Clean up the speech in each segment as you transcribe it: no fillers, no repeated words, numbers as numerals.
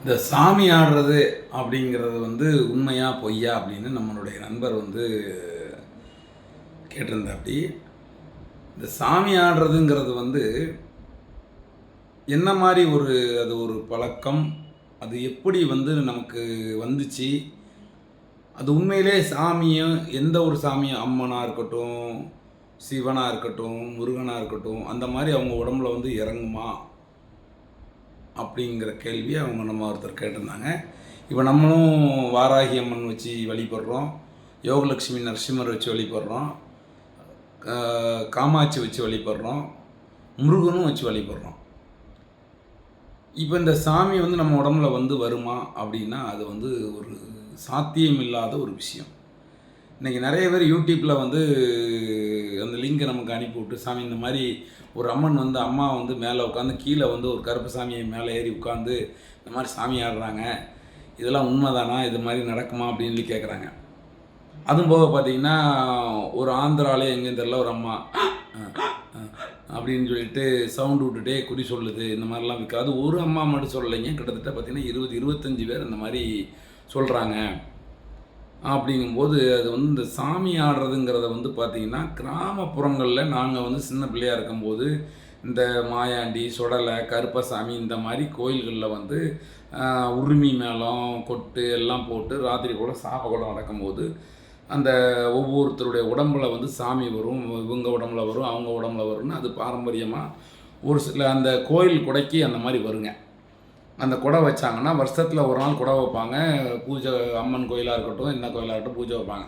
இந்த சாமி ஆடுறது அப்படிங்கிறது உண்மையா பொய்யா அப்படின்னு நம்மளுடைய நண்பர் கேட்டிருந்தாப்படி. இந்த சாமி ஆடுறதுங்கிறது என்ன மாதிரி அது ஒரு பழக்கம், அது எப்படி நமக்கு வந்துச்சு, அது உண்மையிலே சாமியும் எந்த ஒரு சாமியும் அம்மனாக இருக்கட்டும், சிவனாக இருக்கட்டும், முருகனாக இருக்கட்டும், அந்த மாதிரி அவங்க உடம்புல இறங்குமா அப்படிங்கிற கேள்வியை நம்ம ஒருத்தர் கேட்டிருந்தாங்க. இப்போ நம்மளும் வாராகி அம்மன் வச்சு வழிபடுறோம், யோகலட்சுமி நரசிம்மர் வச்சு வழிபடுறோம், காமாட்சி வச்சு வழிபடுறோம், முருகனும் வச்சு வழிபடுறோம். இப்போ இந்த சாமி நம்ம உடம்புல வருமா அப்படின்னா அது ஒரு சாத்தியம் இல்லாத ஒரு விஷயம். இன்றைக்கி நிறைய பேர் யூடியூப்பில் அந்த லிங்கை நமக்கு அனுப்பிவிட்டு, சாமி இந்த மாதிரி ஒரு அம்மன் அம்மா மேலே உட்காந்து கீழே ஒரு கருப்பு சாமியை மேலே ஏறி உட்காந்து இந்த மாதிரி சாமி ஆடுறாங்க, இதெல்லாம் உண்மைதானா, இது மாதிரி நடக்குமா அப்படின்னு கேட்குறாங்க. அதுவும் போக பார்த்திங்கன்னா ஒரு ஆந்திராலே எங்கேயும் தெரியல ஒரு அம்மா அப்படின்னு சொல்லிட்டு சவுண்டு விட்டுட்டே குறி சொல்லுது, இந்த மாதிரிலாம் விற்காது. ஒரு அம்மா மட்டும் சொல்லலைங்க, கிட்டத்தட்ட பார்த்திங்கன்னா 20-25 பேர் இந்த மாதிரி சொல்கிறாங்க. அப்படிங்கும்போது அது இந்த சாமி ஆடுறதுங்கிறத பார்த்திங்கன்னா கிராமப்புறங்களில் நாங்கள் சின்ன பிள்ளையாக இருக்கும்போது இந்த மாயாண்டி, சுடலை, கருப்பசாமி இந்த மாதிரி கோயில்களில் உரிமை மேளம், கொட்டு எல்லாம் போட்டு ராத்திரி கூட சாபக்கூடம் நடக்கும்போது அந்த ஒவ்வொருத்தருடைய உடம்புல சாமி வரும், இவங்க உடம்புல வரும், அவங்க உடம்புல வரும்னு அது பாரம்பரியமாக ஒரு சில அந்த கோயில் கொடைக்கு அந்த மாதிரி வருங்க. அந்த குடை வச்சாங்கன்னா வருஷத்தில் ஒரு நாள் குடை வைப்பாங்க. பூஜை, அம்மன் கோயிலாக இருக்கட்டும், என்ன கோயிலாக இருக்கட்டும், பூஜை வைப்பாங்க.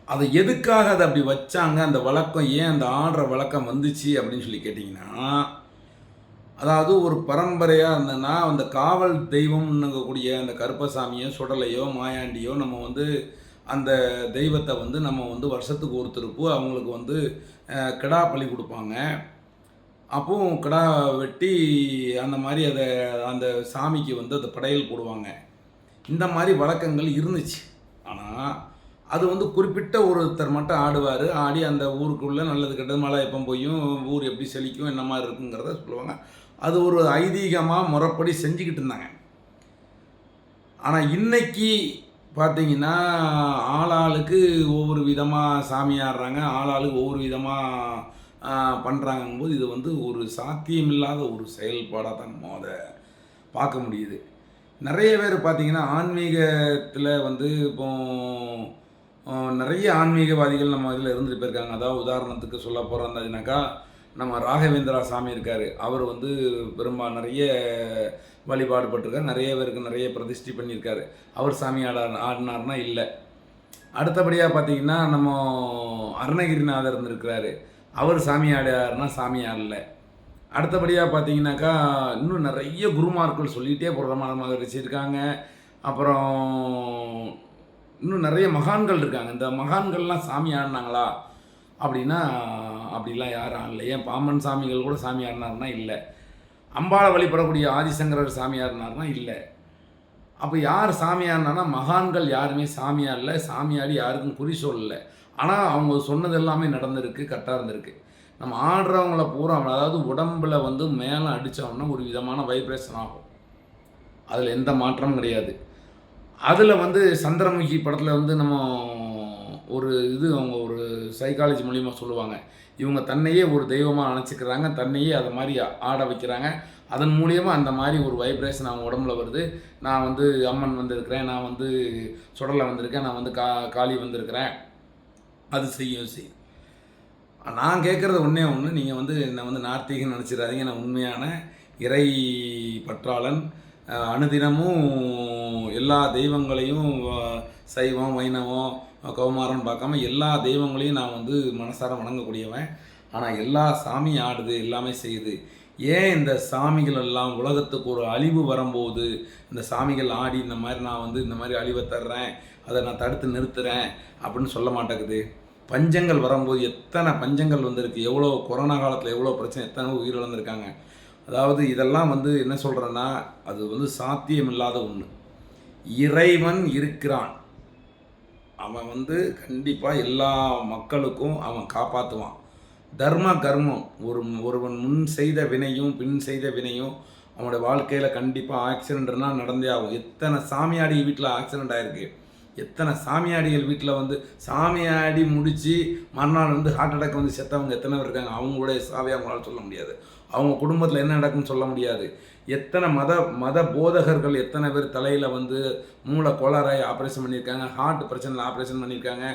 அது எதுக்காக அதை அப்படி வச்சாங்க, அந்த வழக்கம் ஏன் அந்த ஆடுற வழக்கம் வந்துச்சு அப்படின்னு சொல்லி கேட்டிங்கன்னா, அதாவது ஒரு பரம்பரையாக இருந்ததுன்னா அந்த காவல் தெய்வம்னுங்கக்கூடிய அந்த கருப்பசாமியோ, சுடலையோ, மாயாண்டியோ நம்ம அந்த தெய்வத்தை நம்ம வருஷத்துக்கு ஒருத்தருக்கு அவங்களுக்கு கிடா பலி கொடுப்பாங்க. அப்போவும் கிடா வெட்டி அந்த மாதிரி அதை அந்த சாமிக்கு அதை படையல் போடுவாங்க. இந்த மாதிரி வழக்கங்கள் இருந்துச்சு. ஆனால் அது குறிப்பிட்ட ஒருத்தர் மட்டும் ஆடுவார். ஆடி அந்த ஊருக்குள்ளே நல்லது கெட்டது மழை எப்போ போயும் ஊர் எப்படி செழிக்கும் என்ன மாதிரி இருக்குங்கிறத சொல்லுவாங்க. அது ஒரு ஐதீகமாக முறைப்படி செஞ்சுக்கிட்டு இருந்தாங்க. ஆனால் இன்றைக்கி பார்த்திங்கன்னா ஆளாளுக்கு ஒவ்வொரு விதமாக சாமி ஆடுறாங்க, ஆளாளுக்கு ஒவ்வொரு விதமாக பண்ணுறாங்கும்போது இது ஒரு சாத்தியமில்லாத ஒரு செயல்பாடாக தான் நம்ம அதை பார்க்க முடியுது. நிறைய பேர் பார்த்திங்கன்னா ஆன்மீகத்தில் இப்போ நிறைய ஆன்மீகவாதிகள் நம்ம இதில் இருந்துட்டு போயிருக்காங்க. அதாவது உதாரணத்துக்கு சொல்ல போகிறோம்னாக்கா நம்ம ராகவேந்திரா சாமி இருக்கார். அவர் பெரும்பாலும் நிறைய வழிபாடு பட்டிருக்கார், நிறைய பேருக்கு நிறைய பிரதிஷ்டி பண்ணியிருக்காரு. அவர் சாமி ஆடினார்னா இல்லை. அடுத்தபடியாக பார்த்திங்கன்னா நம்ம அருணகிரிநாதர் இருந்திருக்கிறாரு, அவர் சாமி ஆடாருன்னா சாமி ஆடல. அடுத்தபடியாக பார்த்தீங்கன்னாக்கா இன்னும் நிறைய குருமார்கள் சொல்லிகிட்டே ரமண மகரிஷி இருக்காங்க. அப்புறம் இன்னும் நிறைய மகான்கள் இருக்காங்க. இந்த மகான்கள்லாம் சாமி ஆடினாங்களா அப்படின்னா அப்படிலாம் யாரும் ஆடல. ஏன் பாம்பன் சாமிகள் கூட சாமி ஆடினார்னா இல்லை. அம்பாளை வழிபடக்கூடிய ஆதிசங்கரர் சாமி ஆடினார்னா இல்லை. அப்போ யார் சாமி ஆடினார்னா மகான்கள் யாருமே சாமி ஆடல, சாமி ஆடி யாருக்கும் குறி சொல்லலை. ஆனால் அவங்க சொன்னது எல்லாமே நடந்திருக்கு, கரெக்டாக இருந்திருக்கு. நம்ம ஆடுறவங்கள பூரா அதாவது உடம்பில் மேலே அடித்தோம்னா ஒரு விதமான வைப்ரேஷன் ஆகும், அதில் எந்த மாற்றமும் கிடையாது. அதில் சந்திரமுகி படத்தில் நம்ம ஒரு அவங்க ஒரு சைக்காலஜி மூலிமா சொல்லுவாங்க, இவங்க தன்னையே ஒரு தெய்வமாக நினச்சிக்கிறாங்க, தன்னையே அதை மாதிரி ஆட வைக்கிறாங்க. அதன் மூலியமாக அந்த மாதிரி ஒரு வைப்ரேஷன் அவங்க உடம்புல வருது. நான் அம்மன் வந்திருக்கிறேன், நான் சுடலை வந்திருக்கேன், நான் காளி வந்திருக்கிறேன், அது செய்யும். நான் கேட்குறது ஒன்றே ஒன்று, நீங்கள் என்னை நார்த்தீகன் நினச்சிடாதீங்க. நான் உண்மையான இறை பற்றாளன். அனுதினமும் எல்லா தெய்வங்களையும் சைவம், வைணவம், கௌமாரம் பார்க்காம எல்லா தெய்வங்களையும் நான் மனசார வணங்கக்கூடியவன். ஆனால் எல்லா சாமியும் ஆடுது, எல்லாமே செய்யுது. ஏன் இந்த சாமிகள் எல்லாம் உலகத்துக்கு ஒரு அழிவு வரும்போது இந்த சாமிகள் ஆடி இந்த மாதிரி நான் இந்த மாதிரி அழிவை தர்றேன், அதை நான் தடுத்து நிறுத்துகிறேன் அப்படின்னு சொல்ல மாட்டேங்குது? பஞ்சங்கள் வரும்போது எத்தனை பஞ்சங்கள் வந்திருக்கு, எவ்வளோ கொரோனா காலத்தில் எவ்வளோ பிரச்சனை, எத்தனை உயிரிழந்திருக்காங்க. அதாவது இதெல்லாம் என்ன சொல்கிறேன்னா அது சாத்தியமில்லாத ஒன்று. இறைவன் இருக்கிறான், அவன் கண்டிப்பாக எல்லா மக்களுக்கும் அவன் காப்பாற்றுவான். தர்ம கர்மம், ஒருவன் முன் செய்த வினையும் பின் செய்த வினையும் அவனுடைய வாழ்க்கையில் கண்டிப்பாக ஆக்சிடென்ட்னால் நடந்தே ஆகும். எத்தனை சாமியாடி வீட்டில் ஆக்சிடென்ட் ஆகிருக்கு, எத்தனை சாமியாடிகள் வீட்டில் வந்து சாமியாடி முடித்து மறுநாள் வந்து ஹார்ட் அட்டாக் வந்து செத்தவங்க எத்தனை பேர் இருக்காங்க. அவங்களுடைய சாவியை அவங்களால சொல்ல முடியாது. அவங்க குடும்பத்தில் என்ன நடக்குன்னு சொல்ல முடியாது. எத்தனை மத போதகர்கள் எத்தனை பேர் தலையில் வந்து மூளை கோளாறாய் ஆப்ரேஷன் பண்ணியிருக்காங்க, ஹார்ட் பிரச்சனையில் ஆப்ரேஷன் பண்ணியிருக்காங்க,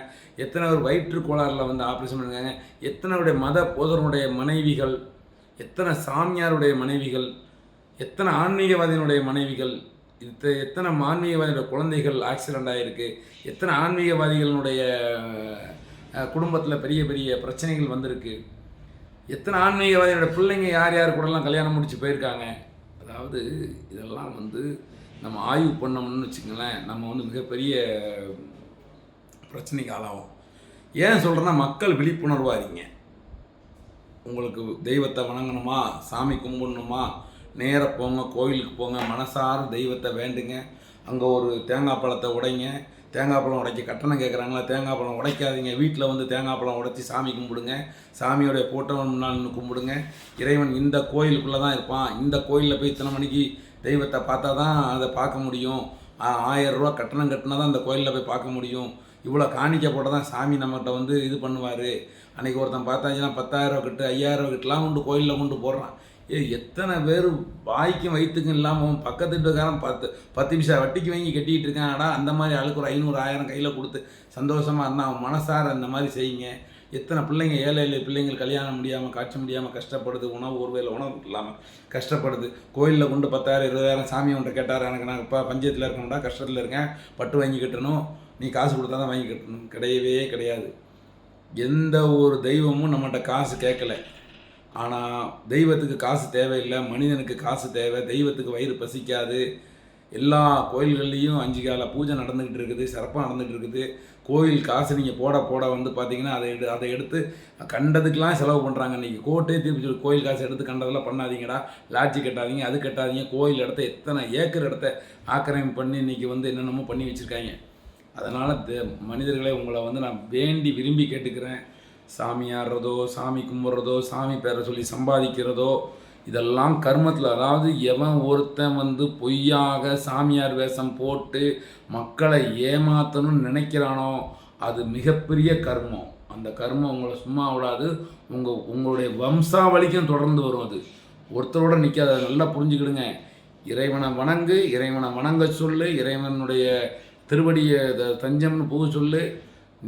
எத்தனை பேர் வயிற்று கோளாறில் வந்து ஆப்ரேஷன் பண்ணியிருக்காங்க, எத்தனை மத போதகனுடைய மனைவிகள், எத்தனை சாமியாருடைய மனைவிகள், எத்தனை ஆன்மீகவாதியினுடைய மனைவிகள், எத்தனை ஆன்மீகவாதியோட குழந்தைகள் ஆக்சிடெண்ட் ஆகிருக்கு, எத்தனை ஆன்மீகவாதிகளினுடைய குடும்பத்தில் பெரிய பெரிய பிரச்சனைகள் வந்திருக்கு, எத்தனை ஆன்மீகவாதியோட பிள்ளைங்க யார் யார் கூடலாம் கல்யாணம் முடிச்சு போயிருக்காங்க. அதாவது இதெல்லாம் வந்து நம்ம ஆய்வு பண்ணோம்னு வச்சுக்கோங்களேன், நம்ம வந்து மிகப்பெரிய பிரச்சனைக்கு ஆளாகும். ஏன் சொல்கிறேன்னா, மக்கள் விழிப்புணர்வாக இருங்க. உங்களுக்கு தெய்வத்தை வணங்கணுமா, சாமி கும்பிடணுமா, நேராக போங்க, கோயிலுக்கு போங்க, மனசார தெய்வத்தை வேண்டுங்க. அங்கே ஒரு தேங்காய் பழத்தை உடைங்க. தேங்காய் பழம் உடைக்க கட்டணம் கேட்குறாங்களா, தேங்காய் பழம் உடைக்காதீங்க. வீட்டில் வந்து தேங்காய் பழம் உடைச்சி சாமி கும்பிடுங்க. சாமியோடைய ஃபோட்டோ முன்னால் நின்று கும்பிடுங்க. இறைவன் இந்த கோயிலுக்குள்ளே தான் இருப்பான். இந்த கோயிலில் போய் இத்தனை மணிக்கு தெய்வத்தை பார்த்தா தான் அதை பார்க்க முடியும். 1000 ரூபா கட்டணம் கட்டினா தான் அந்த கோயிலில் போய் பார்க்க முடியும். இவ்வளோ காணிக்க போட்ட தான் சாமி நம்மகிட்ட வந்து இது பண்ணுவார். அன்றைக்கி ஒருத்தன் பார்த்தாச்சுன்னா 10,000 ரூபா கட்டு, 5,000 ரூபா கட்டுலாம் கொண்டு கோயிலில் கொண்டு போடுறான். எத்தனை பேர் வாய்க்கும் வயிற்றுக்கும் இல்லாமல் பக்கத்து வீட்டுக்காரன் 10 பைசா வட்டிக்கு வாங்கி கட்டிகிட்டு இருக்காங்கடா. அந்த மாதிரி ஆளுக்கு ஒரு 500 1000 கையில் கொடுத்து சந்தோஷமாக இருந்தால் அவன் மனசார இந்த மாதிரி செய்யுங்க. எத்தனை பிள்ளைங்க ஏழை பிள்ளைங்கள் கல்யாணம் முடியாமல், காட்சி முடியாமல் கஷ்டப்படுது. உணவு ஒருவேளை உணவு இல்லாமல் கஷ்டப்படுது. கோயிலில் கொண்டு 10,000 20,000 சாமி ஒன்றை கேட்டார். எனக்கு நான் இப்போ பஞ்சாயத்தில் இருக்கணும்டா, கஷ்டத்தில் இருக்கேன், பட்டு வாங்கி கட்டணும், நீ காசு கொடுத்தா தான் வாங்கி கட்டணும். கிடையவே கிடையாது. எந்த ஒரு தெய்வமும் நம்மகிட்ட காசு கேட்கல. ஆனால் தெய்வத்துக்கு காசு தேவையில்லை, மனிதனுக்கு காசு தேவை. தெய்வத்துக்கு வயிறு பசிக்காது. எல்லா கோயில்கள்லேயும் 5 கால பூஜை நடந்துக்கிட்டு இருக்குது, சிறப்பாக நடந்துகிட்டு இருக்குது. கோயில் காசு நீங்கள் போட வந்து பார்த்தீங்கன்னா அதை எடுத்து கண்டதுக்கெலாம் செலவு பண்ணுறாங்க. இன்றைக்கி கோர்ட்டே திருப்பி சொல்லி கோயில் காசு எடுத்து கண்டதெல்லாம் பண்ணாதீங்கடா, லாட்ஜி கட்டாதீங்க, அது கட்டாதீங்க. கோயில் இடத்த எத்தனை ஏக்கர் இடத்த ஆக்கிரமிப்பு பண்ணி இன்றைக்கி வந்து என்னென்னமோ பண்ணி வச்சுருக்காங்க. அதனால் மனிதர்களை உங்களை வந்து நான் வேண்டி விரும்பி கேட்டுக்கிறேன். சாமி ஆடுறதோ, சாமி கும்பிட்றதோ, சாமி பேரை சொல்லி சம்பாதிக்கிறதோ இதெல்லாம் கர்மத்தில். அதாவது எவன் ஒருத்தன் வந்து பொய்யாக சாமியார் வேஷம் போட்டு மக்களை ஏமாற்றணும்னு நினைக்கிறானோ அது மிகப்பெரிய கர்மம். அந்த கர்மம் உங்களை சும்மா விடாது, உங்களுடைய வம்சாவளிக்கும் தொடர்ந்து வரும். அது ஒருத்தரோட நிற்காது. அதை நல்லா புரிஞ்சுக்கிடுங்க. இறைவனை வணங்கு, இறைவனை வணங்க சொல்லு, இறைவனுடைய திருவடியை தஞ்சம்னு போக சொல்லு.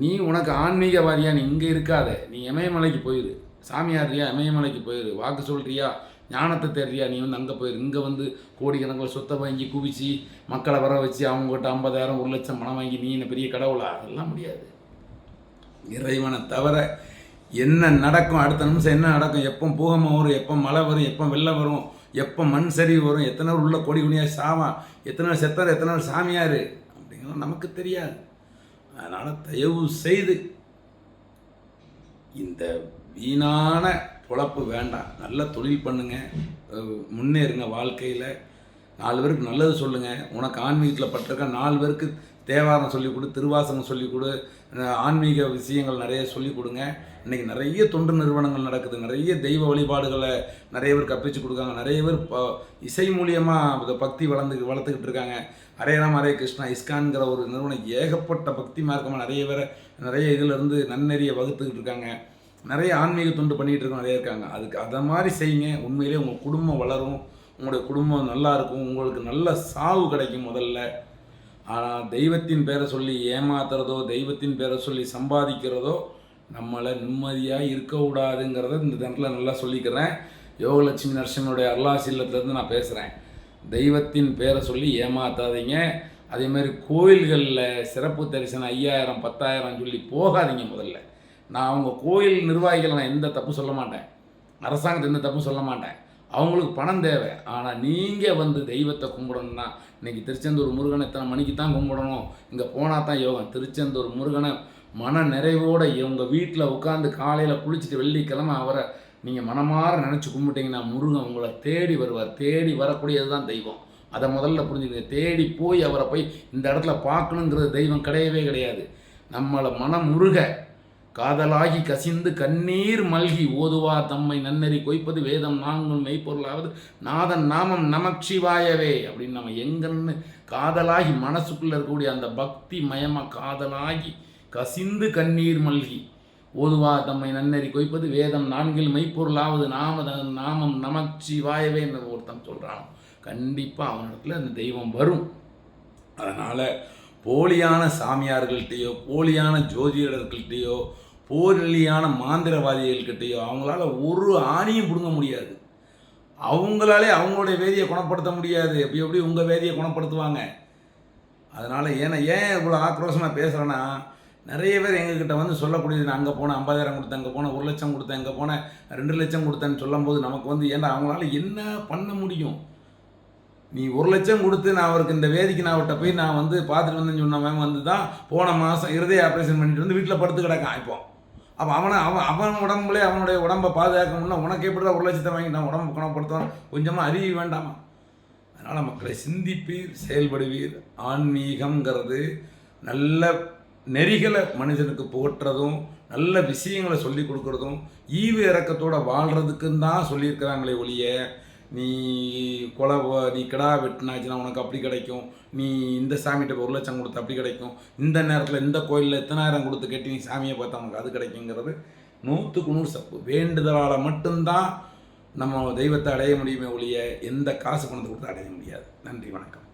நீ உனக்கு ஆன்மீகவாதியா, நீ இங்கே இருக்காத, நீ இமயமலைக்கு போயிரு. சாமியாரியா, இமயமலைக்கு போயிரு. வாக்கு சொல்கிறியா, ஞானத்தை தெரியா, நீ வந்து அங்கே போயிரு. இங்கே வந்து கோடிக்கணக்கில் சொத்தை வாங்கி குவிச்சு மக்களை வர வச்சு அவங்ககிட்ட 50,000 1 லட்சம் பணம் வாங்கி நீ என்ன பெரிய கடவுளா? அதெல்லாம் முடியாது. இறைவனை தவிர என்ன நடக்கும், அடுத்த நிமிஷம் என்ன நடக்கும், எப்போ பூகம்பம் வரும், எப்போ மழை வரும், எப்போ வெள்ளம் வரும், எப்போ மண் சரிவு வரும், எத்தனை உள்ள கோடி குனியாக சாவான், எத்தனை செத்தார், எத்தனை சாமியார் அப்படிங்கிறது நமக்கு தெரியாது. அதனால் தயவு செய்து இந்த வீணான பொழப்பு வேண்டாம். நல்ல தொழில் பண்ணுங்கள், முன்னேறுங்க வாழ்க்கையில். 4 பேருக்கு நல்லது சொல்லுங்கள். உனக்கு ஆன்மீகத்தில் பட்டிருக்க 4 பேருக்கு தேவாரம் சொல்லிக் கொடு, திருவாசகம் சொல்லிக் கொடு, ஆன்மீக விஷயங்கள் நிறைய சொல்லிக் கொடுங்க. இன்றைக்கி நிறைய தொண்டு நிறுவனங்கள் நடக்குது. நிறைய தெய்வ வழிபாடுகளை நிறைய பேர் கற்பிச்சு கொடுக்காங்க. நிறைய பேர் இசை மூலியமாக பக்தி வளர்த்துக்கிட்டு இருக்காங்க. ஹரே ராம் ஹரே கிருஷ்ணா இஸ்கான்கிற ஒரு நிறுவனம் ஏகப்பட்ட பக்தி மார்க்கமாக நிறைய இதிலிருந்து நன்னெறியை வகுத்துக்கிட்டு இருக்காங்க. நிறைய ஆன்மீக தொண்டு பண்ணிகிட்டு இருக்கோம், நிறைய இருக்காங்க. அதுக்கு அதை மாதிரி செய்யுங்க. உண்மையிலே உங்கள் குடும்பம் வளரும், உங்களுடைய குடும்பம் நல்லா இருக்கும், உங்களுக்கு நல்ல சாவு கிடைக்கும் முதல்ல. ஆனால் தெய்வத்தின் பேரை சொல்லி ஏமாத்துறதோ, தெய்வத்தின் பேரை சொல்லி சம்பாதிக்கிறதோ நம்மளை நிம்மதியாக இருக்கக்கூடாதுங்கிறத இந்த தினத்தில் நல்லா சொல்லிக்கிறேன். யோகலட்சுமி நரசிம்மனுடைய அருளாசீலத்திலேருந்து நான் பேசுகிறேன். தெய்வத்தின் பேரை சொல்லி ஏமாத்தாதீங்க. அதேமாதிரி கோயில்களில் சிறப்பு தரிசனம் 5000 10,000 சொல்லி போகாதீங்க. முதல்ல நான் அவங்க கோயில் நிர்வாகிகளை நான் எந்த தப்பு சொல்ல மாட்டேன், அரசாங்கத்தை எந்த தப்பு சொல்ல மாட்டேன். அவங்களுக்கு பணம் தேவை. ஆனால் நீங்கள் வந்து தெய்வத்தை கும்பிடணும்னா இன்றைக்கி திருச்செந்தூர் முருகனை இத்தனை மணிக்கு தான் கும்பிடணும், இங்கே போனால் தான் யோகம். திருச்செந்தூர் முருகனை மன நிறைவோடு இவங்க வீட்டில் உட்காந்து காலையில் குளிச்சுட்டு வெள்ளிக்கிழமை அவரை நீங்கள் மனமாற நினச்சி கும்பிட்டிங்கன்னா முருகன் உங்களை தேடி வருவார். தேடி வரக்கூடியது தான் தெய்வம். அதை முதல்ல புரிஞ்சுக்கங்க. தேடி போய் அவரை போய் இந்த இடத்துல பார்க்கணுங்கிறது தெய்வம் கிடையவே கிடையாது. நம்மளை மனம் முருக காதலாகி கசிந்து கண்ணீர் மல்கி ஓதுவார் தம்மை நன்னெறி கொய்ப்பது வேதம் நான்கும் மெய்ப்பொருளாவது நாதன் நாமம் நமச்சிவாயவே அப்படின்னு நம்ம எங்கன்னு காதலாகி மனசுக்குள்ளே இருக்கக்கூடிய அந்த பக்தி மயமாக காதலாகி கசிந்து கண்ணீர் மல்கி ஓதுவார் தம்மை நன்னெறி கொய்ப்பது வேதம் நான்கில் மெய்ப்பொருளாவது நாமம் நமச்சிவாயவே என்று ஒருத்தன் சொல்கிறான். கண்டிப்பாக அவனிடத்துல அந்த தெய்வம் வரும். அதனால் போலியான சாமியார்கள்ட்டையோ போலியான ஜோதிடர்கள்ட்டையோ போலியான மாந்திரவாதிகள்கிட்டையோ அவங்களால ஒரு ஆணியும் பிடுங்க முடியாது. அவங்களாலே அவங்களுடைய வேதியை குணப்படுத்த முடியாது. எப்படி உங்கள் வேதியை குணப்படுத்துவாங்க? அதனால் ஏன் இவ்வளோ ஆக்ரோஷமாக பேசுகிறேன்னா, நிறைய பேர் எங்ககிட்ட வந்து சொல்லக்கூடியது, நான் அங்கே போனேன் 50,000 கொடுத்தேன், அங்கே போனேன் 1 லட்சம் கொடுத்தேன், இங்கே போனேன் 2 லட்சம் கொடுத்தேன்னு சொல்லும்போது நமக்கு வந்து ஏன்னா அவங்களால என்ன பண்ண முடியும்? நீ 1 லட்சம் கொடுத்து நான் அவருக்கு இந்த வேதிக்கு நான் அவர்கிட்ட போய் நான் வந்து பார்த்துட்டு வந்தேன்னு சொன்னவன் வந்து தான் போன மாதம் இருதய ஆப்ரேஷன் பண்ணிட்டு வந்து வீட்டில் படுத்து கிடக்கான். இப்போ அப்போ அவன் உடம்புலே அவனுடைய உடம்பை பாதுகாக்கணும்னா உனக்கு எப்படி 1 லட்சத்தை வாங்கி நான் உடம்பு குணப்படுத்துவான்? கொஞ்சமாக அறிவி வேண்டாமா? அதனால் மக்களை சிந்திப்பீர், செயல்படுவீர். ஆன்மீகங்கிறது நல்ல நெறிகளை மனுஷனுக்கு புகட்டுறதும் நல்ல விஷயங்களை சொல்லி கொடுக்குறதும் ஈவு இறக்கத்தோடு வாழ்கிறதுக்குன்னு தான் சொல்லியிருக்கிறாங்களே ஒழிய, நீ கிடா வெட்டினாச்சுன்னா உனக்கு அப்படி கிடைக்கும், நீ இந்த சாமிகிட்ட 1 லட்சம் கொடுத்து அப்படி கிடைக்கும், இந்த நேரத்தில் இந்த கோயிலில் எத்தனாயிரம் கொடுத்து கட்டி நீ சாமியை பார்த்தா உனக்கு அது கிடைக்குங்கிறது 100க்கு 100 தப்பு. வேண்டுதலால் மட்டும்தான் நம்ம தெய்வத்தை அடைய முடியுமே ஒழிய எந்த காசு பணத்தை கொடுத்து அடைய முடியாது. நன்றி, வணக்கம்.